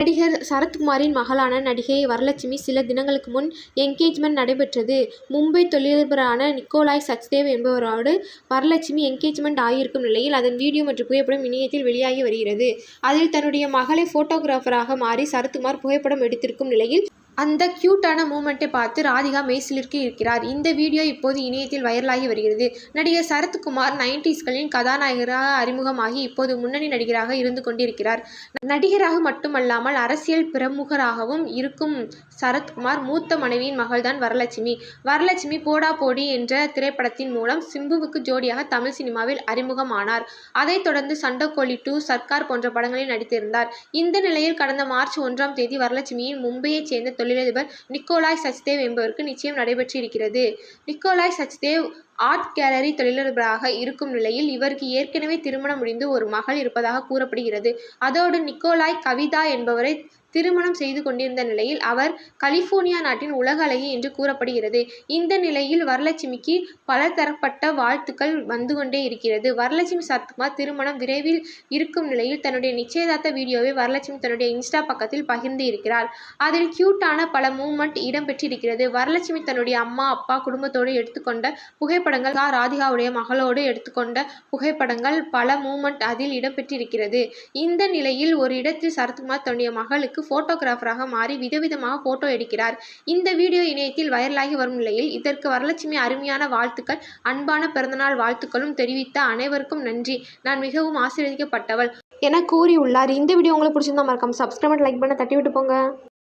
நடிகர் சரத்குமாரின் மகளான நடிகை வரலட்சுமி சில தினங்களுக்கு முன் என்கேஜ்மெண்ட் நடைபெற்றது. மும்பை தொழிலதிபரான நிக்கோலாய் சச்தேவ் என்பவரோடு வரலட்சுமி என்கேஜ்மெண்ட் ஆகியிருக்கும் நிலையில் அதன் வீடியோ மற்றும் புகைப்படம் இணையத்தில் வெளியாகி வருகிறது. அதில் தன்னுடைய மகளை போட்டோகிராஃபராக மாறி சரத்குமார் புகைப்படம் எடுத்திருக்கும் நிலையில் அந்த கியூட்டான மூமெண்ட்டை பார்த்து ராதிகா மெய்சிலிர்த்து இருக்கிறார். இந்த வீடியோ இப்போது இணையத்தில் வைரலாகி வருகிறது. நடிகர் சரத்குமார் 90ஸ்களின் கதாநாயகராக அறிமுகமாகி இப்போது முன்னணி நடிகராக இருந்து கொண்டிருக்கிறார். நடிகராக மட்டுமல்லாமல் அரசியல் பிரமுகராகவும் இருக்கும் சரத்குமார் மூத்த மனைவியின் மகள்தான் வரலட்சுமி. வரலட்சுமி போடா போடி என்ற திரைப்படத்தின் மூலம் சிம்புவுக்கு ஜோடியாக தமிழ் சினிமாவில் அறிமுகமானார். அதைத் தொடர்ந்து சண்டைக்கோழி 2, சர்க்கார் போன்ற படங்களில் நடித்திருந்தார். இந்த நிலையில் கடந்த மார்ச் 1ஆம் தேதி வரலட்சுமியின் மும்பையைச் சேர்ந்த தொழிலதிபர் நிக்கோலாய் சச்தேவ் என்பவருக்கு நிச்சயம் நடைபெற்று இருக்கிறது. நிக்கோலாய் சச்தேவ் ஆர்ட் கேலரி தொழிலதிபராக இருக்கும் நிலையில் இவருக்கு ஏற்கனவே திருமணம் முடிந்து ஒரு மகள் இருப்பதாக கூறப்படுகிறது. அதோடு நிக்கோலாய் கவிதா என்பவரை திருமணம் செய்து கொண்டிருந்த நிலையில் அவர் கலிபோர்னியா நாட்டின் உலக அழகி என்று கூறப்படுகிறது. இந்த நிலையில் வரலட்சுமிக்கு பலதரப்பட்ட வாழ்த்துக்கள் வந்து கொண்டே இருக்கிறது. வரலட்சுமி சரத்குமார் திருமணம் விரைவில் இருக்கும் நிலையில் தன்னுடைய நிச்சயதார்த்த வீடியோவை வரலட்சுமி தன்னுடைய இன்ஸ்டா பக்கத்தில் பகிர்ந்து இருக்கிறார். அதில் கியூட்டான பல மூமெண்ட் இடம்பெற்றிருக்கிறது. வரலட்சுமி தன்னுடைய அம்மா, அப்பா, குடும்பத்தோடு எடுத்துக்கொண்ட புகைப்படங்கள், ராதிகாவுடைய மகளோடு எடுத்துக்கொண்ட புகைப்படங்கள், பல மூமெண்ட் அதில் இடம்பெற்றிருக்கிறது. இந்த நிலையில் ஒரு இடத்தில் சரத்குமார் தன்னுடைய மகளுக்கு போட்டோகிராஃபராக மாறி விதவிதமாக போட்டோ எடுக்கிறார். இந்த வீடியோ இணையத்தில் வைரலாகி வரும் நிலையில் இதற்கு வரலட்சுமி அருமையான வாழ்த்துக்கள், அன்பான பிறந்தநாள் வாழ்த்துக்களும் தெரிவித்த அனைவருக்கும் நன்றி, நான் மிகவும் ஆசீர்வதிக்கப்பட்டவள் என கூறியுள்ளார். இந்த வீடியோ உங்களுக்கு பிடிச்சிருந்தா மறக்காம சப்ஸ்கிரைப் பண்ணி லைக் பண்ண தட்டி விட்டு போங்க.